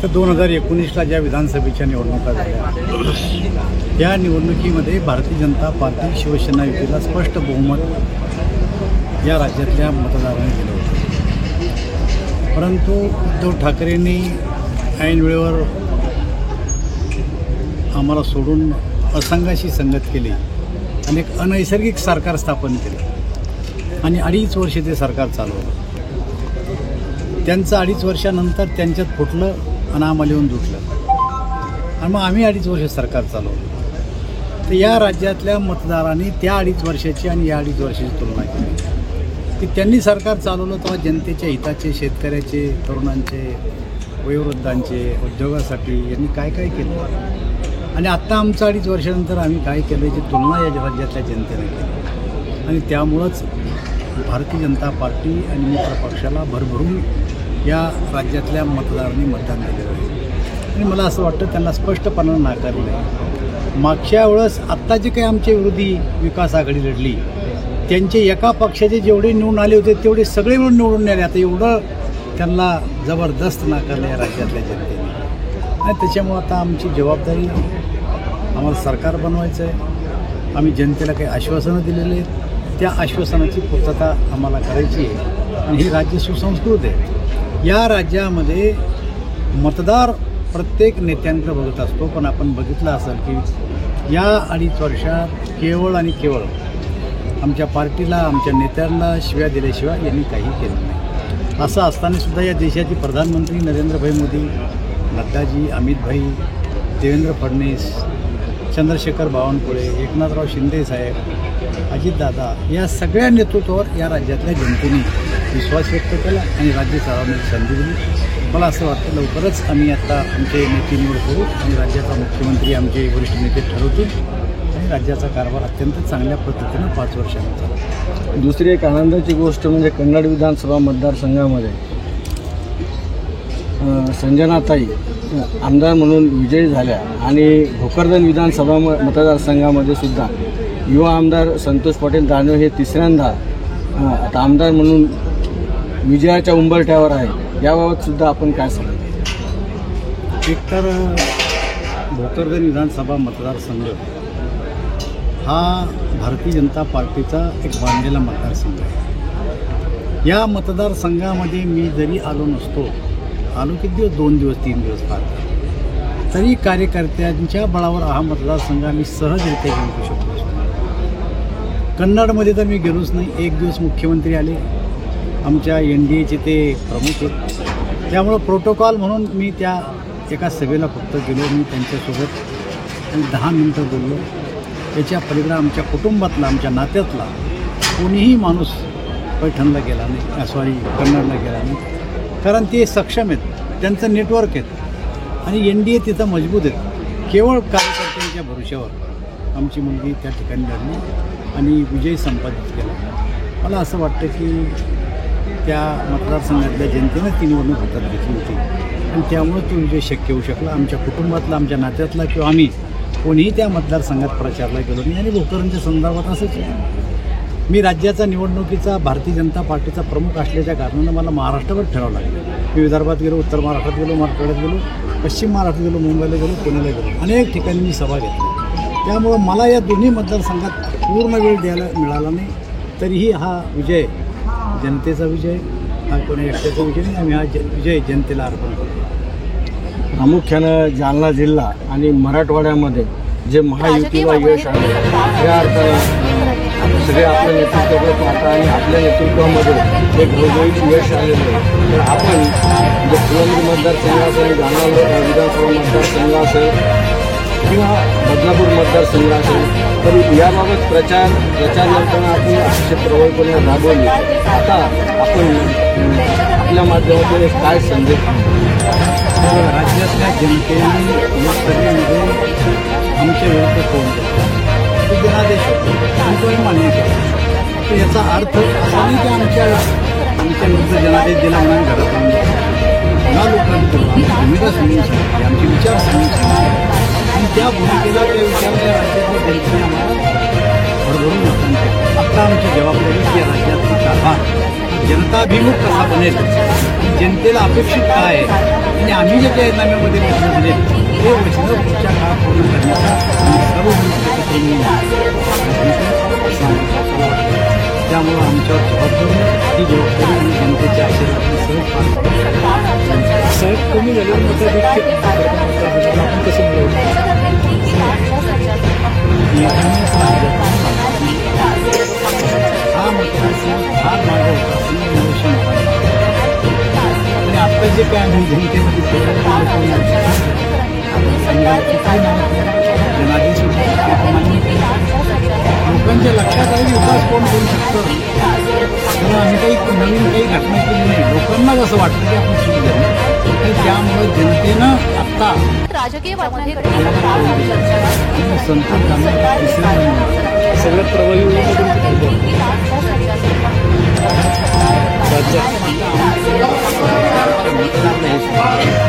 तर 2019ला ज्या विधानसभेच्या निवडणुका झाल्या या निवडणुकीमध्ये भारतीय जनता पार्टी शिवसेना युतीला स्पष्ट बहुमत या राज्यातल्या मतदारांनी दिलं होतं. परंतु उद्धव ठाकरेंनी ऐन वेळेवर आम्हाला सोडून असंघाशी संगत केली आणि एक अनैसर्गिक सरकार स्थापन केलं आणि 2.5 वर्ष ते सरकार चालवलं. त्यांचं 2.5 वर्षानंतर त्यांच्यात फुटलं आणि आम्हाला येऊन जुटलं आणि मग आम्ही 2.5 वर्ष सरकार चालवलं. तर या राज्यातल्या मतदारांनी त्या 2.5 वर्षाची आणि या 2.5 वर्षाची तुलना केली की त्यांनी सरकार चालवलं तेव्हा जनतेच्या हिताचे, शेतकऱ्याचे, तरुणांचे, वयोवृद्धांचे, उद्योगासाठी यांनी काय काय केलं आणि आत्ता आमचं 2.5 वर्षानंतर आम्ही काय केलं याची तुलना या राज्यातल्या जनतेने केली. आणि त्यामुळंच भारतीय जनता पार्टी आणि मित्र पक्षाला भरभरून या राज्यातल्या मतदारांनी मतदान दिलेलं आहे आणि मला असं वाटतं त्यांना स्पष्टपणानं नाकारलं आहे. मागच्या वेळेस आत्ता जे काही आमच्या विरोधी विकास आघाडी लढली त्यांचे एका पक्षाचे जेवढे निवडून आले होते तेवढे सगळे मिळून निवडून नेले. आता एवढं त्यांना जबरदस्त नाकारलं या राज्यातल्या जनतेने आणि त्याच्यामुळं आता आमची जबाबदारी आम्हाला सरकार बनवायचं आहे. आम्ही जनतेला काही आश्वासनं दिलेली आहेत, त्या आश्वासनाची पूर्तता आम्हाला करायची आहे आणि हे राज्य सुसंस्कृत आहे. या राज्यामध्ये मतदार प्रत्येक नेत्यांकडे बघत असतो, पण आपण बघितलं असेल की या 2.5 वर्षात केवळ आणि केवळ आमच्या पार्टीला, आमच्या नेत्यांना शिव्या दिल्याशिवाय यांनी काही केलं नाही. असं असतानासुद्धा या देशाचे प्रधानमंत्री नरेंद्रभाई मोदी, नड्डाजी, अमितभाई, देवेंद्र फडणवीस, चंद्रशेखर बावनकुळे, एकनाथराव शिंदे साहेब, अजितदादा या सगळ्या नेतृत्वावर या राज्यातल्या जनतेने विश्वास व्यक्त केला आणि राज्य चालवण्याची संधी दिली. मला असं वाटतं लवकरच आम्ही आता आमचे नेते निवड करू आणि राज्याचा मुख्यमंत्री आमचे वरिष्ठ नेते ठरवतील आणि राज्याचा कारभार अत्यंत चांगल्या पद्धतीनं 5 वर्षांनी चालू. दुसरी एक आनंदाची गोष्ट म्हणजे कन्नड विधानसभा मतदारसंघामध्ये संजनाताई आमदार म्हणून विजयी झाल्या आणि भोकरदन विधानसभा मतदारसंघामध्ये सुद्धा युवा आमदार संतोष पाटील दानवे हे तिसऱ्यांदा आता आमदार म्हणून विजयाच्या उंबरठ्यावर आहे. याबाबत सुद्धा आपण काय सांगाल? एकतर भोकरदन विधानसभा मतदारसंघ हा भारतीय जनता पार्टीचा एक बांधलेला मतदारसंघ आहे. या मतदारसंघामध्ये मी जरी आलो किती दिवस, 2 दिवस 3 दिवस फार, तरी कार्यकर्त्यांच्या बळावर हा मतदारसंघ आम्ही सहजरित्या जिंकू शकतो. कन्नडमध्ये तर मी गेलोच नाही. 1 दिवस मुख्यमंत्री आले, आमच्या NDAचे ते प्रमुख आहेत, त्यामुळं प्रोटोकॉल म्हणून मी त्या एका सभेला फक्त गेलो. मी त्यांच्यासोबत 10 मिनटं बोललो. त्याच्या पलीकडे आमच्या कुटुंबातला, आमच्या नात्यातला कोणीही माणूस पैठणला गेला नाही, कन्नडला गेला नाही, कारण ते सक्षम आहेत, त्यांचं नेटवर्क आहेत आणि NDA तिथं मजबूत आहेत. केवळ कार्यकर्त्यांच्या भरोश्यावर आमची मुलगी त्या ठिकाणी लढली आणि विजय संपादित केला. मला असं वाटतं की त्या मतदारसंघातल्या जनतेनं ती निवडणूक हातात घेतली होती आणि त्यामुळे तो विजय शक्य होऊ शकला. आमच्या कुटुंबातला, आमच्या नात्यातला किंवा आम्ही कोणीही त्या मतदारसंघात प्रचारला गेलो नाही आणि भोकरच्या संदर्भात असंच आहे. मी राज्याचा निवडणुकीचा भारतीय जनता पार्टीचा प्रमुख असल्याच्या कारणानं मला महाराष्ट्रावर ठरावं लागलं. मी विदर्भात गेलो, उत्तर महाराष्ट्रात गेलो, मराठवाड्यात गेलो, पश्चिम महाराष्ट्रात गेलो, मुंबईला गेलो, पुण्याला गेलो, अनेक ठिकाणी मी सभा घेतली. त्यामुळं मला या दोन्ही मतदारसंघात पूर्ण वेळ द्यायला मिळाला नाही. तरीही हा विजय जनतेचा विजय, हा कोणी एकट्याचा विजय नाही. आम्ही हा विजय जनतेला अर्पण करतो. प्रामुख्यानं जालना जिल्हा आणि मराठवाड्यामध्ये जे महायुतीला यश आहे या अर्थाने सगळे आपल्या नेतृत्वाकडे पाहता आणि आपल्या नेतृत्वामध्ये एक घवघवीत यश आलेलं आहे. तर आपण जे फुलंब्री मतदारसंघ असेल, जालना विधानसभा मतदारसंघ असेल किंवा बदलापूर मतदारसंघ असेल, तर याबाबत प्रचार करताना आपण अतिशय प्रभावीपणे राबवली. आता आपण आपल्या माध्यमातून एक काय संदेश राज्यातल्या जनतेने या सभेमध्ये आमच्या विरुद्ध फोन केला, तो जनादेश होतो आणि तोही मान्य केला. तर याचा अर्थ असा नाही की आमच्या विरुद्ध जनादेश दिला म्हणून घरात आणून या लोकांनी आमची भूमिका समजून सांगितली, आमचे विचार समजून सांगितले आणि त्या भूमिकेला, त्या विचाराला राज्यातल्या जनतेने आम्हाला भरभरून मतदान केलं. आता आमची जबाबदारी की राज्यातला कारभार जनताभिमुख कसा बनेल, जनतेला अपेक्षित काय आहे आणि आम्ही जे जाहीरनाम्यामध्ये वचनं दिले ते वचनं पुढच्या काळात पूर्ण करण्याचा आम्ही सर्व त्यामुळं आमच्यावर जबाबदारी ही जबाबदारी आणि जनतेच्या आशीर्वादाने सहज पार साहेब कमी झालेलं मताधिक्य आपण कसं मिळवलं हा मतदारसंघ फार मागं होता नियोजन आणि आता जे काय आम्ही जनतेमध्ये जनादेश लोकांच्या लक्षात आहे विकास कोण करू शकतं म्हणून आम्ही काही नवीन काही घटना केली नाही लोकांनाच असं वाटतं की आपण चूक झाली आणि त्यामुळे जनतेनं आत्ता राजकीय बातम्यांकडे संतोष दानवे सगळ्यात प्रभावी राज्यात मतदार